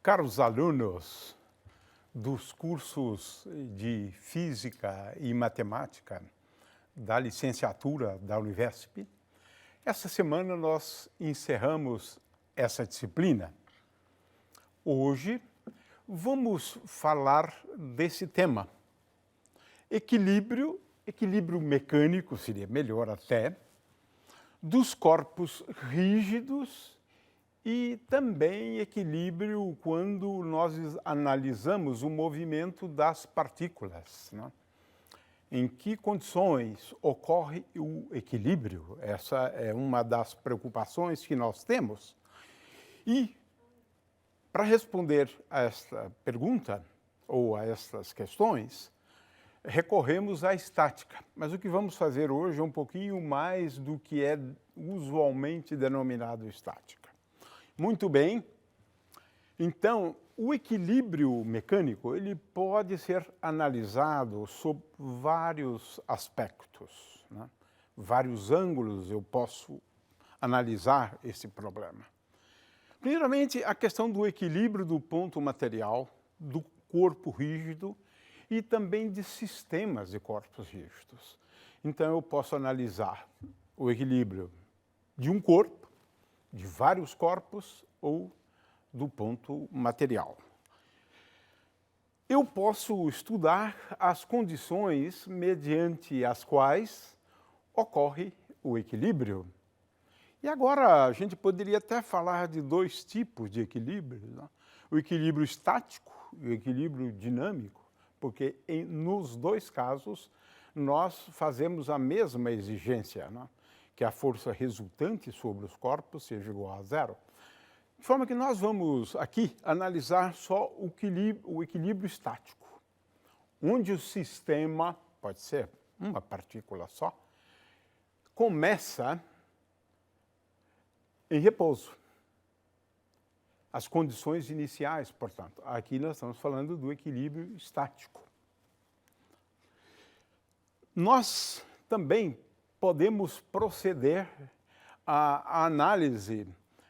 Caros alunos dos cursos de Física e Matemática da licenciatura da Univesp, essa semana nós encerramos essa disciplina. Hoje vamos falar desse tema. Equilíbrio mecânico, seria melhor até, dos corpos rígidos e também equilíbrio quando nós analisamos o movimento das partículas, né? Em que condições ocorre o equilíbrio? Essa é uma das preocupações que nós temos. E, para responder a esta pergunta, ou a estas questões, recorremos à estática. Mas o que vamos fazer hoje é um pouquinho mais do que é usualmente denominado estática. Muito bem. Então, o equilíbrio mecânico ele pode ser analisado sob vários aspectos, né? Vários ângulos eu posso analisar esse problema. Primeiramente, a questão do equilíbrio do ponto material, do corpo rígido e também de sistemas de corpos rígidos. Então, eu posso analisar o equilíbrio de um corpo, de vários corpos ou do ponto material. Eu posso estudar as condições mediante as quais ocorre o equilíbrio. E agora a gente poderia até falar de dois tipos de equilíbrio, né? O equilíbrio estático e o equilíbrio dinâmico, porque nos dois casos nós fazemos a mesma exigência, né? Que a força resultante sobre os corpos seja igual a zero. De forma que nós vamos aqui analisar só o equilíbrio estático, onde o sistema, pode ser uma partícula só, começa em repouso. As condições iniciais, portanto. Aqui nós estamos falando do equilíbrio estático. Nós também podemos proceder à análise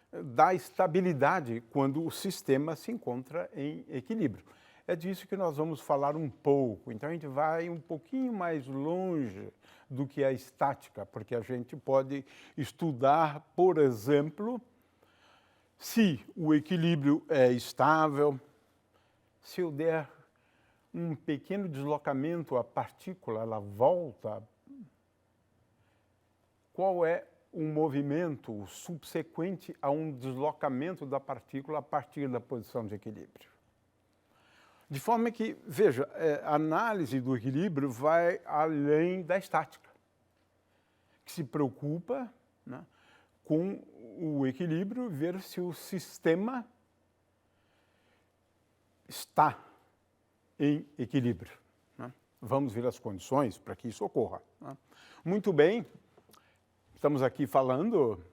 da estabilidade quando o sistema se encontra em equilíbrio. É disso que nós vamos falar um pouco. Então, a gente vai um pouquinho mais longe do que a estática, porque a gente pode estudar, por exemplo, se o equilíbrio é estável, se eu der um pequeno deslocamento à partícula, ela volta. Qual é um movimento subsequente a um deslocamento da partícula a partir da posição de equilíbrio? De forma que, veja, a análise do equilíbrio vai além da estática, que se preocupa, né, com o equilíbrio, ver se o sistema está em equilíbrio, né? Vamos ver as condições para que isso ocorra, né? Muito bem. Estamos aqui falando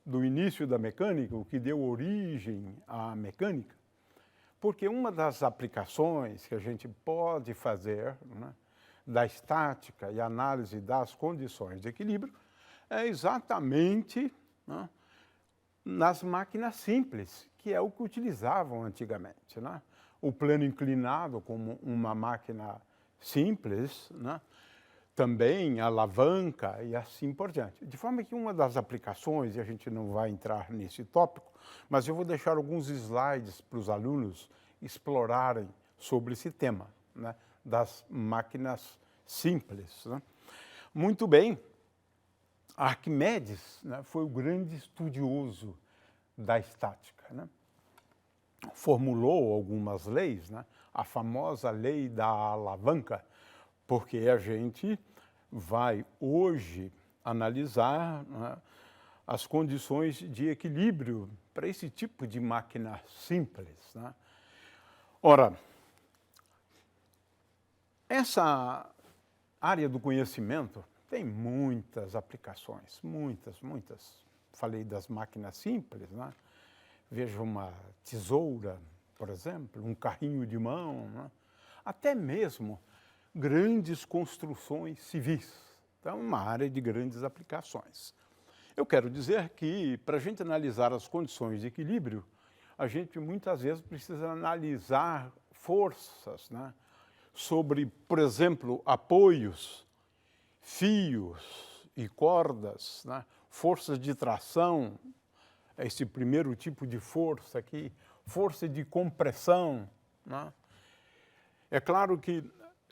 do início da mecânica, o que deu origem à mecânica, porque uma das aplicações que a gente pode fazer, né, da estática e análise das condições de equilíbrio é exatamente, né, nas máquinas simples, que é o que utilizavam antigamente, né? O plano inclinado como uma máquina simples, né? Também a alavanca e assim por diante. De forma que uma das aplicações, e a gente não vai entrar nesse tópico, mas eu vou deixar alguns slides para os alunos explorarem sobre esse tema, né, das máquinas simples, né? Muito bem, Arquimedes, né, foi o grande estudioso da estática, né? Formulou algumas leis, né? A famosa lei da alavanca, porque a gente vai hoje analisar, né, as condições de equilíbrio para esse tipo de máquina simples, né? Ora, essa área do conhecimento tem muitas aplicações, muitas. Falei das máquinas simples, né? Veja uma tesoura, por exemplo, um carrinho de mão, né? Até mesmo grandes construções civis. Então, uma área de grandes aplicações. Eu quero dizer que, para a gente analisar as condições de equilíbrio, a gente muitas vezes precisa analisar forças, né? Sobre, por exemplo, apoios, fios e cordas, né? Forças de tração, esse primeiro tipo de força aqui, força de compressão, né? É claro que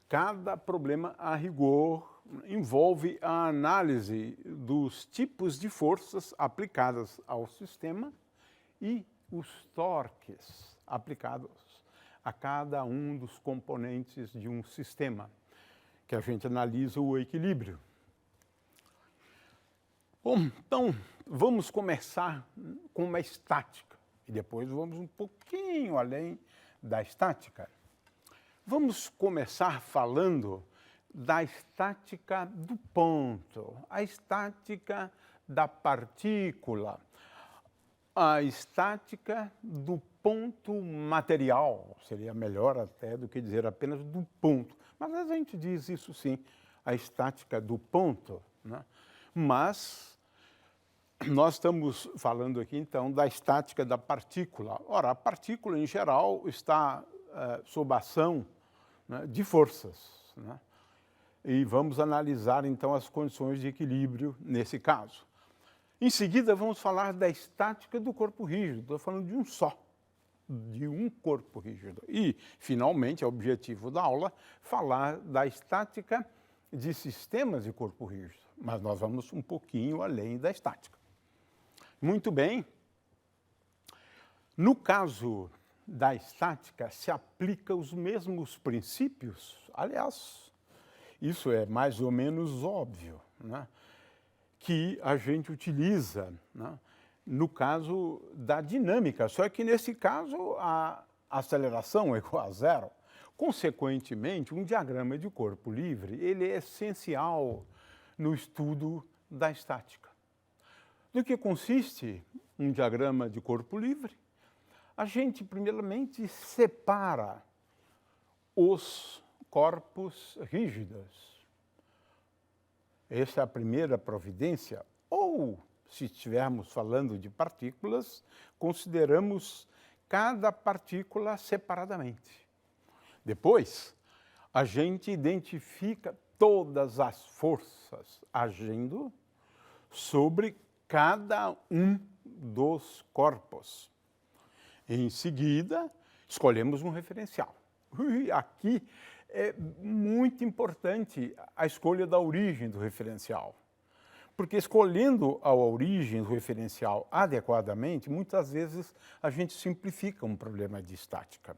cada problema, a rigor, envolve a análise dos tipos de forças aplicadas ao sistema e os torques aplicados a cada um dos componentes de um sistema, que a gente analisa o equilíbrio. Bom, então, vamos começar com uma estática, e depois vamos um pouquinho além da estática. Vamos começar falando da estática do ponto, a estática da partícula, a estática do ponto material, seria melhor até do que dizer apenas do ponto. Mas a gente diz isso sim, a estática do ponto, né? Mas nós estamos falando aqui então da estática da partícula. Ora, a partícula em geral está sob ação, né, de forças, né? E vamos analisar, então, as condições de equilíbrio nesse caso. Em seguida, vamos falar da estática do corpo rígido. Estou falando de um só, de um corpo rígido. E, finalmente, é o objetivo da aula, falar da estática de sistemas de corpo rígido. Mas nós vamos um pouquinho além da estática. Muito bem. No caso da estática, se aplica os mesmos princípios. Aliás, isso é mais ou menos óbvio, né? Que a gente utiliza, né, no caso da dinâmica, só que nesse caso a aceleração é igual a zero. Consequentemente, um diagrama de corpo livre ele é essencial no estudo da estática. Do que consiste um diagrama de corpo livre? A gente, primeiramente, separa os corpos rígidos. Essa é a primeira providência. Ou, se estivermos falando de partículas, consideramos cada partícula separadamente. Depois, a gente identifica todas as forças agindo sobre cada um dos corpos. Em seguida, escolhemos um referencial. Aqui é muito importante a escolha da origem do referencial. Porque escolhendo a origem do referencial adequadamente, muitas vezes a gente simplifica um problema de estática.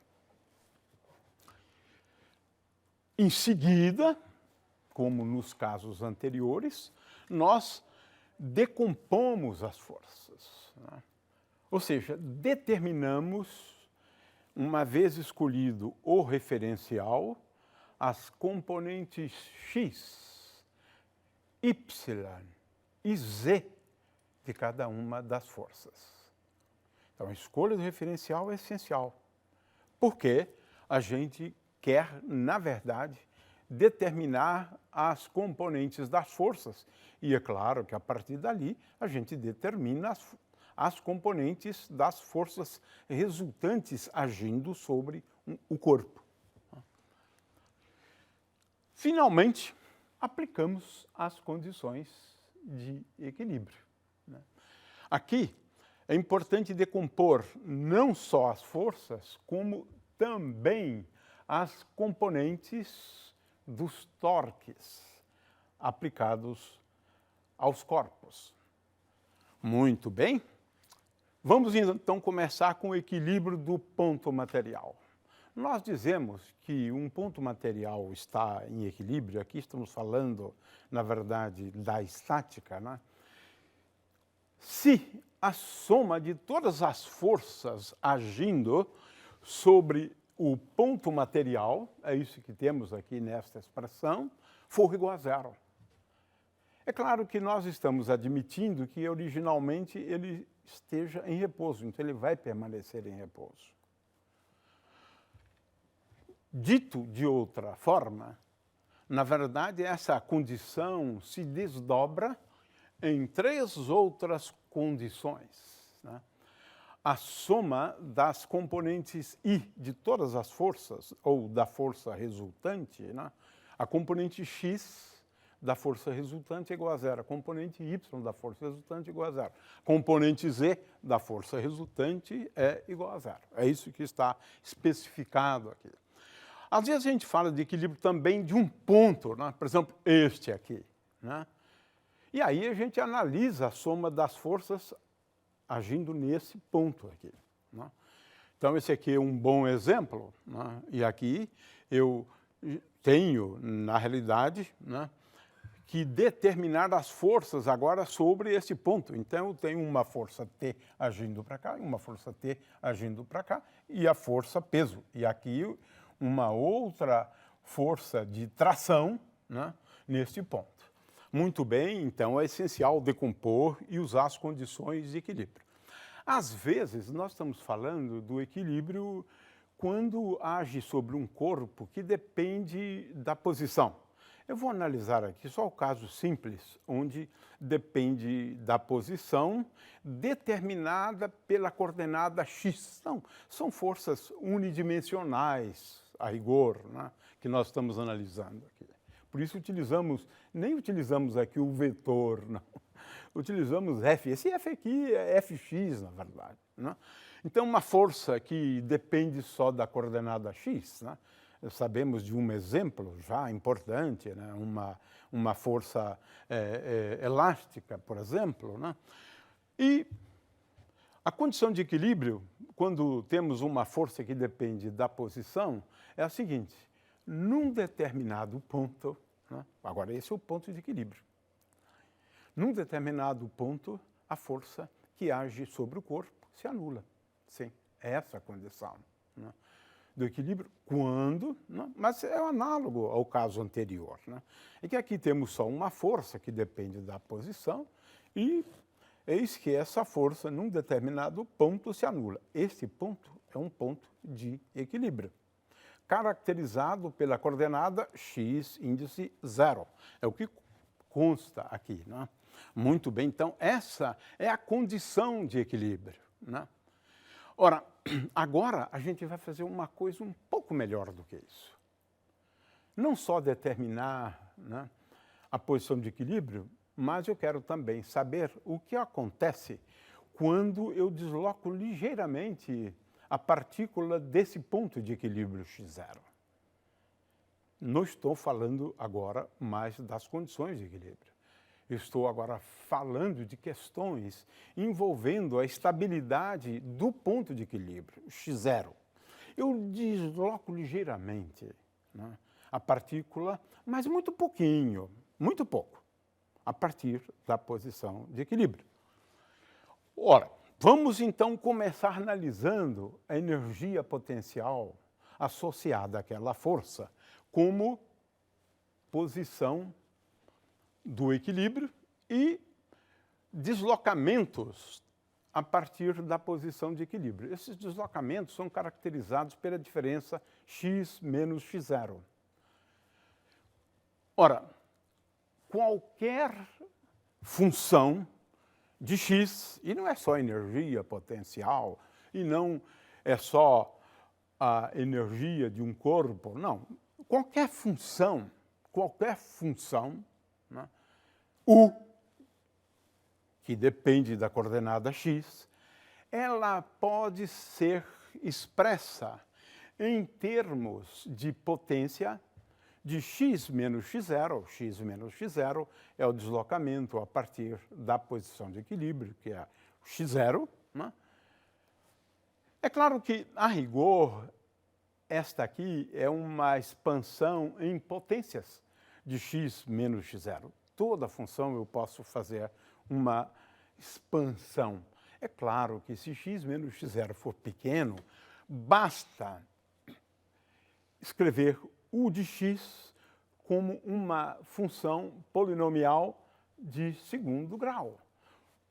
Em seguida, como nos casos anteriores, nós decompomos as forças, né? Ou seja, determinamos, uma vez escolhido o referencial, as componentes x, y e z de cada uma das forças. Então, a escolha do referencial é essencial, porque a gente quer, na verdade, determinar as componentes das forças. E é claro que, a partir dali, a gente determina as componentes das forças resultantes agindo sobre o corpo. Finalmente, aplicamos as condições de equilíbrio, né? Aqui é importante decompor não só as forças, como também as componentes dos torques aplicados aos corpos. Muito bem. Vamos então começar com o equilíbrio do ponto material. Nós dizemos que um ponto material está em equilíbrio, aqui estamos falando, na verdade, da estática, né? Se a soma de todas as forças agindo sobre o ponto material, é isso que temos aqui nesta expressão, for igual a zero. É claro que nós estamos admitindo que originalmente ele esteja em repouso, então ele vai permanecer em repouso. Dito de outra forma, na verdade, essa condição se desdobra em três outras condições, né? a soma das componentes I de todas as forças, ou da força resultante, né? A componente X da força resultante é igual a zero, a componente Y da força resultante é igual a zero, a componente Z da força resultante é igual a zero. É isso que está especificado aqui. Às vezes a gente fala de equilíbrio também de um ponto, né? Por exemplo, este aqui, né? E aí a gente analisa a soma das forças agindo nesse ponto aqui, né? Então, esse aqui é um bom exemplo, né? E aqui eu tenho, na realidade, né, que determinar as forças agora sobre esse ponto. Então, eu tenho uma força T agindo para cá, e uma força T agindo para cá, e a força peso. E aqui uma outra força de tração, né, neste ponto. Muito bem, então é essencial decompor e usar as condições de equilíbrio. Às vezes, nós estamos falando do equilíbrio quando age sobre um corpo que depende da posição. Eu vou analisar aqui só o caso simples, onde depende da posição determinada pela coordenada x. São forças unidimensionais, a rigor, né, que nós estamos analisando aqui. Por isso nem utilizamos aqui o vetor, não. Utilizamos F. Esse F aqui é Fx, na verdade, né? Então, uma força que depende só da coordenada x, né? Sabemos de um exemplo já importante, né? Uma força elástica, por exemplo, né? E a condição de equilíbrio, quando temos uma força que depende da posição, é a seguinte: num determinado ponto, né? Agora esse é o ponto de equilíbrio. Num determinado ponto, a força que age sobre o corpo se anula. Sim, é essa a condição, né, do equilíbrio. Quando, né, mas é análogo ao caso anterior, né? É que aqui temos só uma força que depende da posição e eis que essa força, num determinado ponto, se anula. Esse ponto é um ponto de equilíbrio, caracterizado pela coordenada x índice 0. É o que consta aqui, né? Muito bem, então essa é a condição de equilíbrio, né? Ora, agora a gente vai fazer uma coisa um pouco melhor do que isso. Não só determinar, né, a posição de equilíbrio, mas eu quero também saber o que acontece quando eu desloco ligeiramente a partícula desse ponto de equilíbrio x0. Não estou falando agora mais das condições de equilíbrio. Eu estou agora falando de questões envolvendo a estabilidade do ponto de equilíbrio, x0. Eu desloco ligeiramente, né, a partícula, mas muito pouquinho, muito pouco, a partir da posição de equilíbrio. Ora, vamos então começar analisando a energia potencial associada àquela força como posição do equilíbrio e deslocamentos a partir da posição de equilíbrio. Esses deslocamentos são caracterizados pela diferença x menos x0. Ora, qualquer função de x, e não é só energia potencial, e não é só a energia de um corpo, não. Qualquer função, né, U, que depende da coordenada x, ela pode ser expressa em termos de potência de x menos x0. X menos x0 é o deslocamento a partir da posição de equilíbrio, que é x0, né? É claro que, a rigor, esta aqui é uma expansão em potências de x menos x0. Toda função eu posso fazer uma expansão. É claro que se x menos x0 for pequeno, basta escrever u de x como uma função polinomial de segundo grau,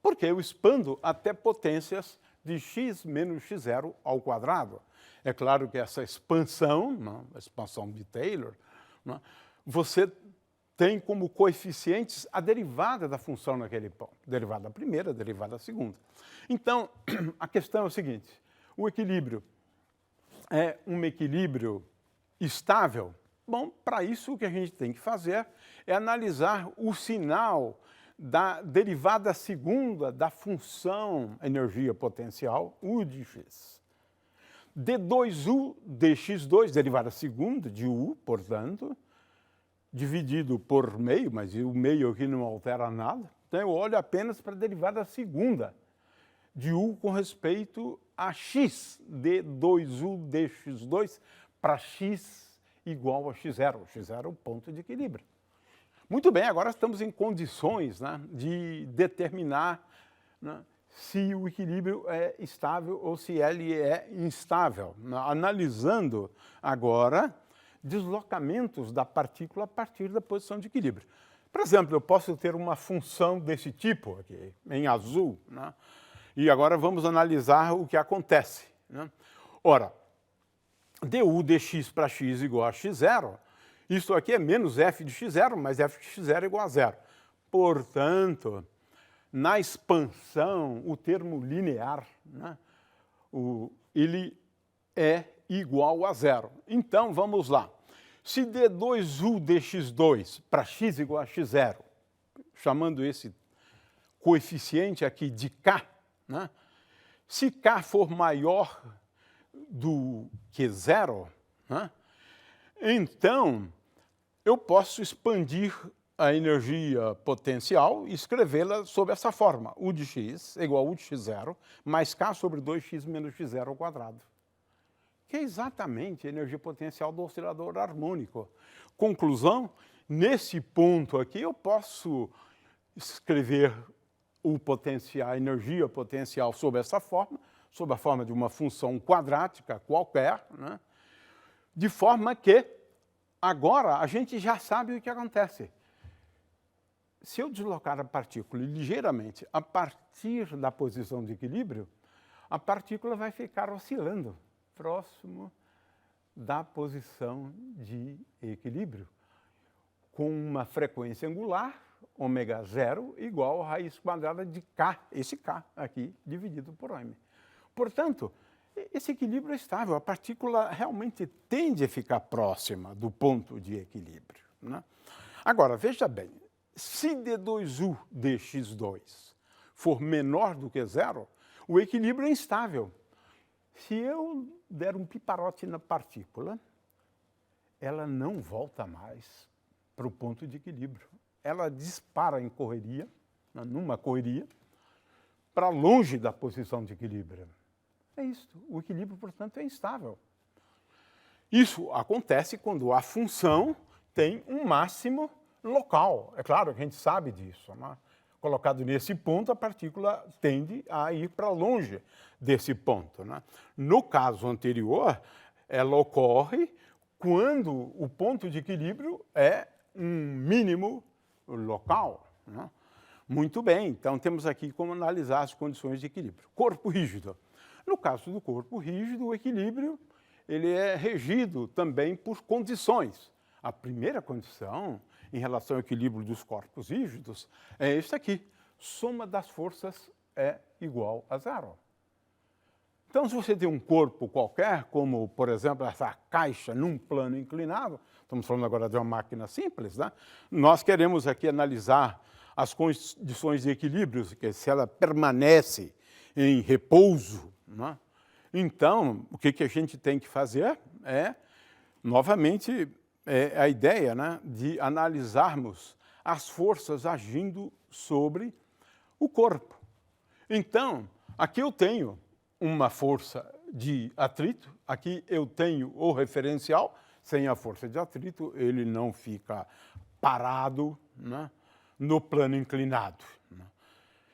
porque eu expando até potências de x menos x0 ao quadrado. É claro que essa expansão, a expansão de Taylor, você tem como coeficientes a derivada da função naquele ponto. Derivada primeira, derivada segunda. Então, a questão é o seguinte, o equilíbrio é um equilíbrio estável? Bom, para isso o que a gente tem que fazer é analisar o sinal da derivada segunda da função energia potencial, U de x. D2U dx2, derivada segunda de U, portanto, dividido por meio, mas o meio aqui não altera nada. Então eu olho apenas para a derivada segunda de U com respeito a x, D2U dx2, para x igual a x0. X0 é o ponto de equilíbrio. Muito bem, agora estamos em condições, né, de determinar, né, se o equilíbrio é estável ou se ele é instável. Analisando agora deslocamentos da partícula a partir da posição de equilíbrio. Por exemplo, eu posso ter uma função desse tipo aqui, em azul, né, e agora vamos analisar o que acontece, né. Ora, du dx para x igual a x0, isso aqui é menos f de x0, mas f de x0 é igual a zero. Portanto, na expansão, o termo linear, né, ele é igual a zero. Então, vamos lá. Se d2u dx2 para x igual a x0, chamando esse coeficiente aqui de k, né, se k for maior do que zero, né, então eu posso expandir a energia potencial e escrevê-la sob essa forma. U de x é igual a U de x0 mais k sobre 2x menos x0 ao quadrado, que é exatamente a energia potencial do oscilador harmônico. Conclusão, nesse ponto aqui eu posso escrever a energia potencial sob essa forma, sob a forma de uma função quadrática qualquer, né, de forma que agora a gente já sabe o que acontece. Se eu deslocar a partícula ligeiramente a partir da posição de equilíbrio, a partícula vai ficar oscilando próximo da posição de equilíbrio, com uma frequência angular, ω0, igual a raiz quadrada de k, esse k aqui, dividido por m. Portanto, esse equilíbrio é estável, a partícula realmente tende a ficar próxima do ponto de equilíbrio, né? Agora, veja bem, se d2u dx2 for menor do que zero, o equilíbrio é instável. Se eu der um piparote na partícula, ela não volta mais para o ponto de equilíbrio. Ela dispara em correria, numa correria, para longe da posição de equilíbrio. É isso. O equilíbrio, portanto, é instável. Isso acontece quando a função tem um máximo local. É claro que a gente sabe disso, né? Colocado nesse ponto, a partícula tende a ir para longe desse ponto, né? No caso anterior, ela ocorre quando o ponto de equilíbrio é um mínimo local, né? Muito bem, então temos aqui como analisar as condições de equilíbrio. Corpo rígido. No caso do corpo rígido, o equilíbrio ele é regido também por condições. A primeira condição, em relação ao equilíbrio dos corpos rígidos, é esta aqui. Soma das forças é igual a zero. Então, se você tem um corpo qualquer, como, por exemplo, essa caixa num plano inclinado, estamos falando agora de uma máquina simples, né? Nós queremos aqui analisar as condições de equilíbrio, que se ela permanece em repouso, né? Então, o que a gente tem que fazer é, novamente, a ideia, né, de analisarmos as forças agindo sobre o corpo. Então, aqui eu tenho uma força de atrito, aqui eu tenho o referencial, sem a força de atrito ele não fica parado, né, no plano inclinado, né?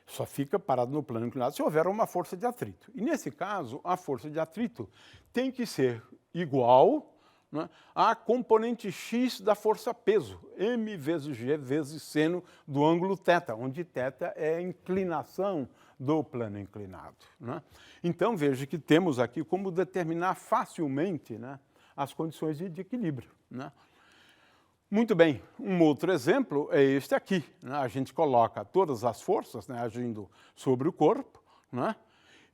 Só fica parado no plano inclinado se houver uma força de atrito. E, nesse caso, a força de atrito tem que ser igual, né, à componente x da força-peso, m vezes g vezes seno do ângulo θ, onde θ é a inclinação do plano inclinado, né? Então, veja que temos aqui como determinar facilmente, né, as condições de equilíbrio, né? Muito bem, um outro exemplo é este aqui, né? A gente coloca todas as forças, né, agindo sobre o corpo, né?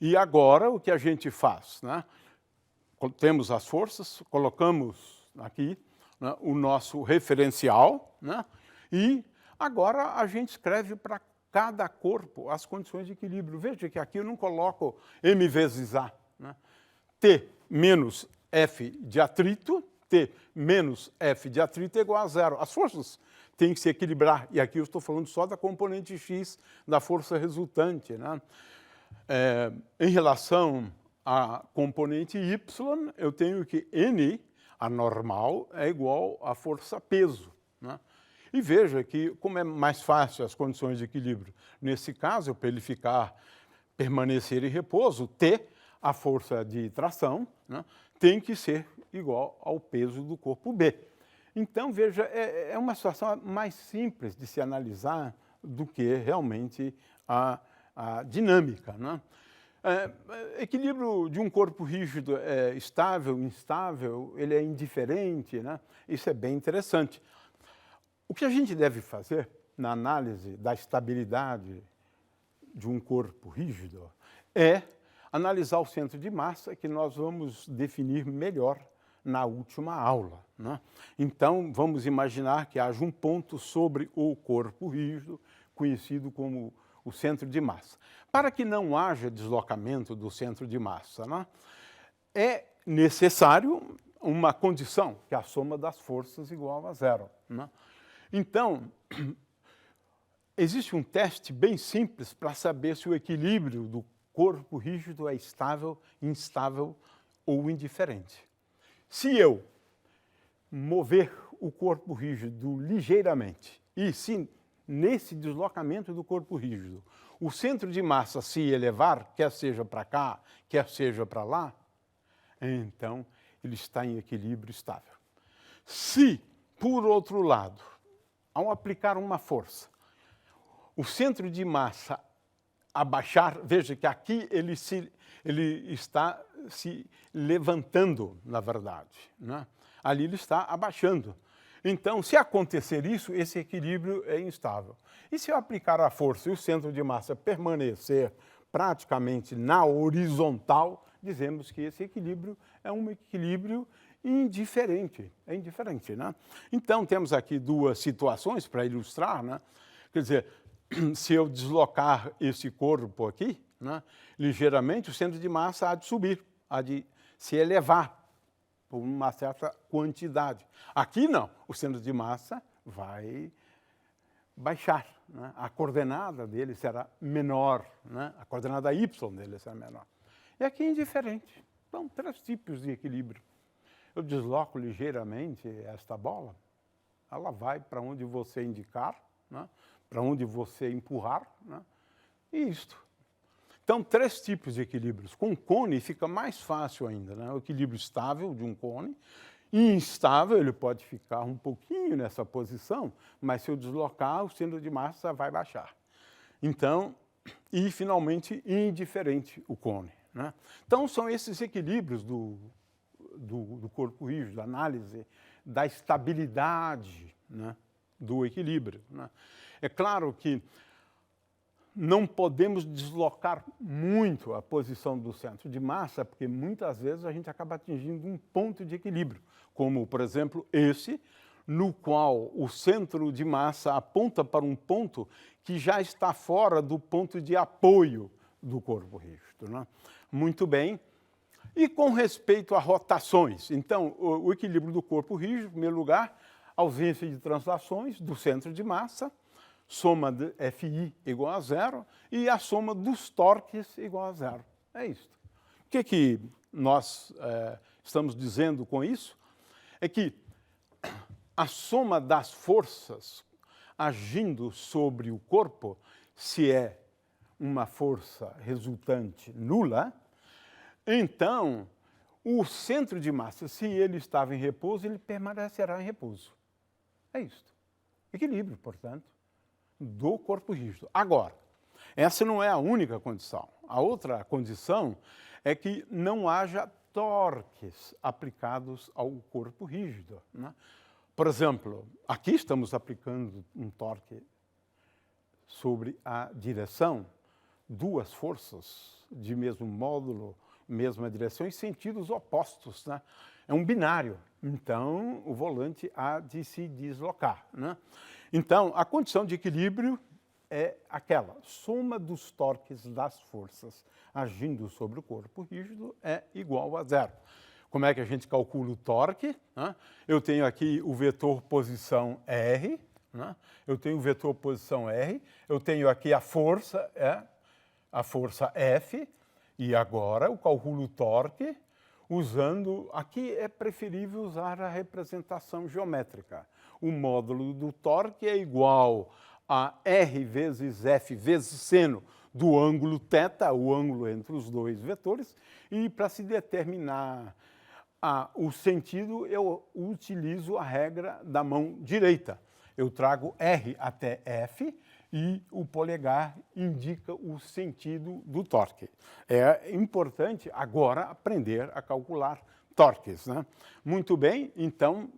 E agora o que a gente faz, né? Temos as forças, colocamos aqui, né, o nosso referencial, né? E agora a gente escreve para cada corpo as condições de equilíbrio. Veja que aqui eu não coloco m vezes a, né? T menos F de atrito, T menos F de atrito é igual a zero. As forças têm que se equilibrar, e aqui eu estou falando só da componente X da força resultante, né? Em relação à componente Y, eu tenho que N, a normal, é igual à força peso, né? E veja que, como é mais fácil as condições de equilíbrio, nesse caso, para ele permanecer em repouso, T, a força de tração, né, tem que ser igual ao peso do corpo B. Então, veja, é uma situação mais simples de se analisar do que realmente a dinâmica, né? Equilíbrio de um corpo rígido é estável, instável, ele é indiferente, né? Isso é bem interessante. O que a gente deve fazer na análise da estabilidade de um corpo rígido é analisar o centro de massa, que nós vamos definir melhor na última aula, né? Então, vamos imaginar que haja um ponto sobre o corpo rígido, conhecido como o centro de massa. Para que não haja deslocamento do centro de massa, né, é necessário uma condição, que é a soma das forças igual a zero, né? Então, existe um teste bem simples para saber se o equilíbrio do corpo rígido é estável, instável ou indiferente. Se eu mover o corpo rígido ligeiramente e se nesse deslocamento do corpo rígido o centro de massa se elevar, quer seja para cá, quer seja para lá, então ele está em equilíbrio estável. Se, por outro lado, ao aplicar uma força, o centro de massa abaixar, veja que aqui ele está se levantando, na verdade, né? Ali ele está abaixando. Então, se acontecer isso, esse equilíbrio é instável. E se eu aplicar a força e o centro de massa permanecer praticamente na horizontal, dizemos que esse equilíbrio é um equilíbrio indiferente. É indiferente, né? Então, temos aqui duas situações para ilustrar, né? Quer dizer, se eu deslocar esse corpo aqui, né, ligeiramente, o centro de massa há de subir, há de se elevar por uma certa quantidade. Aqui não, o centro de massa vai baixar, né? A coordenada dele será menor, né? A coordenada y dele será menor. E aqui é indiferente. Então, três tipos de equilíbrio. Eu desloco ligeiramente esta bola, ela vai para onde você indicar, né? Para onde você empurrar, né? E isto. Então, três tipos de equilíbrios. Com cone fica mais fácil ainda, né? O equilíbrio estável de um cone. Instável, ele pode ficar um pouquinho nessa posição, mas se eu deslocar, o centro de massa vai baixar. Então, e finalmente, indiferente o cone, né? Então, são esses equilíbrios do corpo rígido, da análise da estabilidade, né, do equilíbrio, né? É claro que não podemos deslocar muito a posição do centro de massa, porque muitas vezes a gente acaba atingindo um ponto de equilíbrio, como, por exemplo, esse, no qual o centro de massa aponta para um ponto que já está fora do ponto de apoio do corpo rígido, né? Muito bem. E com respeito a rotações, então, o equilíbrio do corpo rígido, em primeiro lugar, ausência de translações do centro de massa, soma de Fi igual a zero e a soma dos torques igual a zero. É isso. O que nós estamos dizendo com isso? É que a soma das forças agindo sobre o corpo, se é uma força resultante nula, então o centro de massa, se ele estava em repouso, ele permanecerá em repouso. É isso. Equilíbrio, portanto, do corpo rígido. Agora, essa não é a única condição. A outra condição é que não haja torques aplicados ao corpo rígido, né? Por exemplo, aqui estamos aplicando um torque sobre a direção, duas forças de mesmo módulo, mesma direção, em sentidos opostos, né? É um binário, então o volante há de se deslocar, né? Então, a condição de equilíbrio é aquela, soma dos torques das forças agindo sobre o corpo rígido é igual a zero. Como é que a gente calcula o torque? Né? Eu tenho aqui o vetor posição R, né? Eu tenho o vetor posição R, eu tenho aqui a força F, e agora eu calculo o torque usando... Aqui é preferível usar a representação geométrica. O módulo do torque é igual a R vezes F vezes seno do ângulo θ, o ângulo entre os dois vetores, e para se determinar o sentido, eu utilizo a regra da mão direita. Eu trago R até F e o polegar indica o sentido do torque. É importante agora aprender a calcular torques, né? Muito bem, então,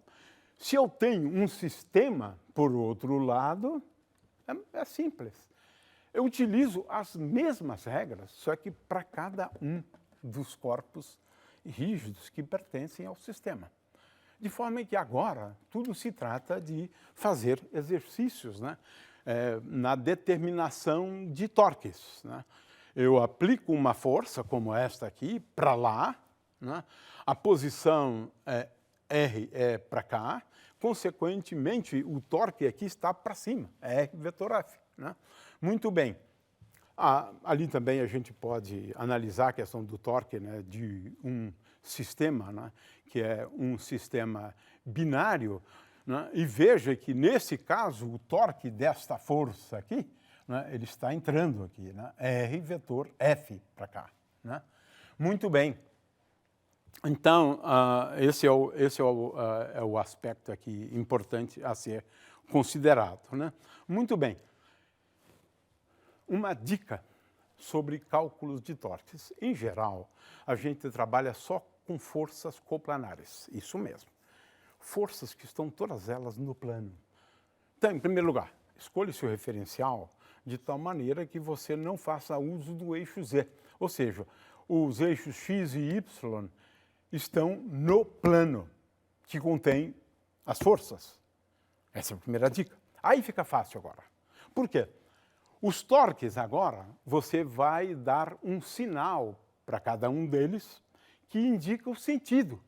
se eu tenho um sistema, por outro lado, é simples. Eu utilizo as mesmas regras, só que para cada um dos corpos rígidos que pertencem ao sistema. De forma que agora tudo se trata de fazer exercícios, né? Na determinação de torques, né? Eu aplico uma força como esta aqui para lá, né? A posição R é para cá, consequentemente o torque aqui está para cima, é R vetor F, né? Muito bem. Ali também a gente pode analisar a questão do torque, né, de um sistema, né, que é um sistema binário, né, e veja que, nesse caso, o torque desta força aqui, né, ele está entrando aqui, né, R vetor F para cá, né? Muito bem. Então, esse é o aspecto aqui importante a ser considerado, né? Muito bem. Uma dica sobre cálculos de torques. Em geral, a gente trabalha só com forças coplanares, isso mesmo. Forças que estão todas elas no plano. Então, em primeiro lugar, escolha o seu referencial de tal maneira que você não faça uso do eixo Z. Ou seja, os eixos X e Y estão no plano que contém as forças. Essa é a primeira dica. Aí fica fácil agora. Por quê? Os torques, agora, você vai dar um sinal para cada um deles que indica o sentido.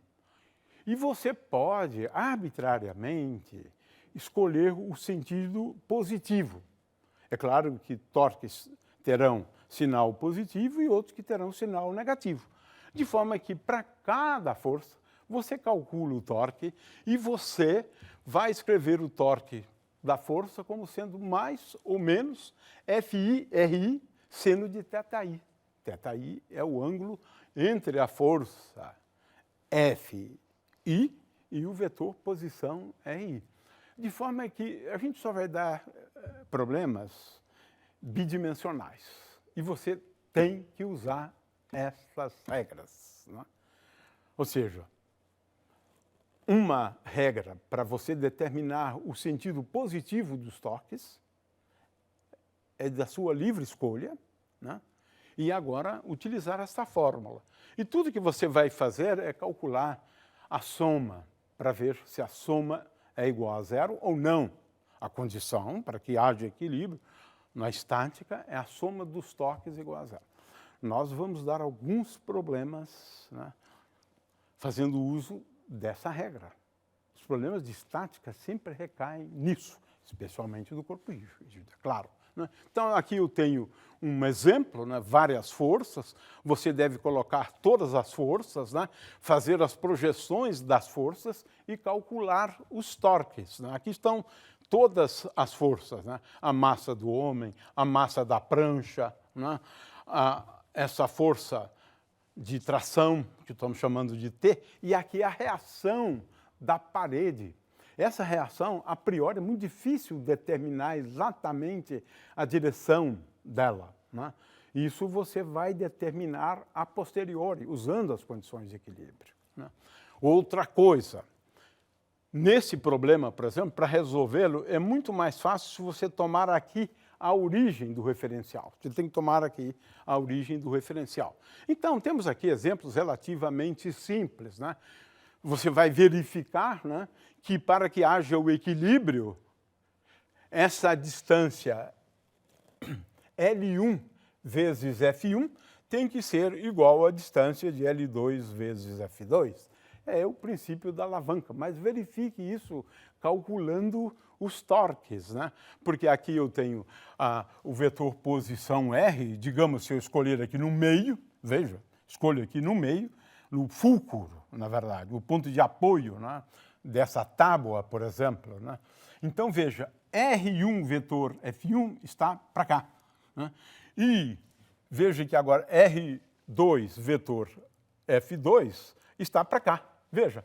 E você pode, arbitrariamente, escolher o sentido positivo. É claro que torques terão sinal positivo e outros que terão sinal negativo. De forma que, para cada força, você calcula o torque e você vai escrever o torque da força como sendo mais ou menos Fi, Ri, seno de θi. θi é o ângulo entre a força Fi e o vetor posição Ri. De forma que a gente só vai dar problemas bidimensionais. E você tem que usar essas regras, né? Ou seja, uma regra para você determinar o sentido positivo dos torques é da sua livre escolha, né? E agora utilizar essa fórmula. E tudo que você vai fazer é calcular a soma, para ver se a soma é igual a zero ou não. A condição para que haja equilíbrio na estática é a soma dos torques igual a zero. Nós vamos dar alguns problemas, né, fazendo uso dessa regra. Os problemas de estática sempre recaem nisso, especialmente do corpo rígido, é claro, né? Então, aqui eu tenho um exemplo, né, várias forças, você deve colocar todas as forças, né, fazer as projeções das forças e calcular os torques, né? Aqui estão todas as forças, né? A massa do homem, a massa da prancha, né? Essa força de tração, que estamos chamando de T, e aqui a reação da parede. Essa reação, a priori, é muito difícil determinar exatamente a direção dela, né? Isso você vai determinar a posteriori, usando as condições de equilíbrio, né? Outra coisa, Nesse problema, por exemplo, para resolvê-lo, é muito mais fácil se você tomar aqui a origem do referencial. Você tem que tomar aqui a origem do referencial. Então, temos aqui exemplos relativamente simples, né? Você vai verificar, né, que para que haja o equilíbrio, essa distância L1 vezes F1 tem que ser igual à distância de L2 vezes F2. É o princípio da alavanca, mas verifique isso calculando os torques, né? Porque aqui eu tenho o vetor posição R, digamos, se eu escolher aqui no meio, veja, escolho aqui no meio, no fulcro, na verdade, o ponto de apoio, né, dessa tábua, por exemplo, né? Então, veja, R1 vetor F1 está para cá, né? E veja que agora R2 vetor F2 está para cá. Veja,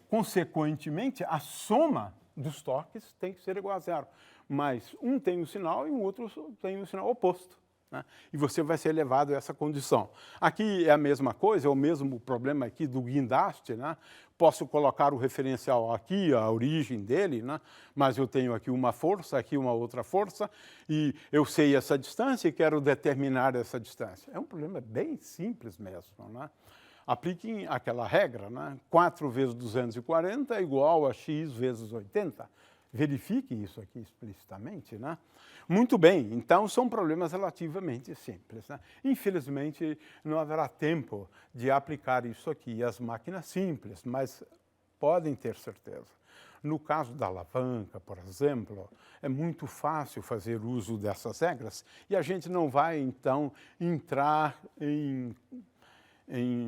consequentemente, a soma dos torques tem que ser igual a zero. Mas um tem um sinal e o outro tem um sinal oposto, né? E você vai ser levado a essa condição. Aqui é a mesma coisa, é o mesmo problema aqui do guindaste, né? Posso colocar o referencial aqui, a origem dele, né? Mas eu tenho aqui uma força, aqui uma outra força, e eu sei essa distância e quero determinar essa distância. É um problema bem simples mesmo, né? Apliquem aquela regra, né? 4 vezes 240 é igual a x vezes 80. Verifique isso aqui explicitamente, né? Muito bem, então são problemas relativamente simples, né? Infelizmente, não haverá tempo de aplicar isso aqui às máquinas simples, mas podem ter certeza. No caso da alavanca, por exemplo, é muito fácil fazer uso dessas regras e a gente não vai, então, entrar em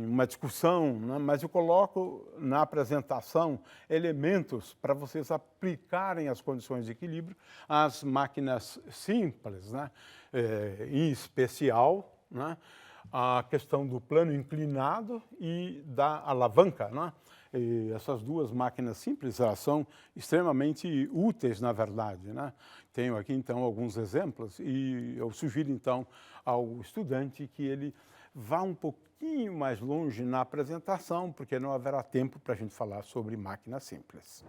uma discussão, né? Mas eu coloco na apresentação elementos para vocês aplicarem as condições de equilíbrio às máquinas simples, né? Em especial, né, a questão do plano inclinado e da alavanca, né? E essas duas máquinas simples, elas são extremamente úteis, na verdade, né? Tenho aqui, então, alguns exemplos e eu sugiro, então, ao estudante que ele vá um pouquinho mais longe na apresentação, porque não haverá tempo para a gente falar sobre máquinas simples.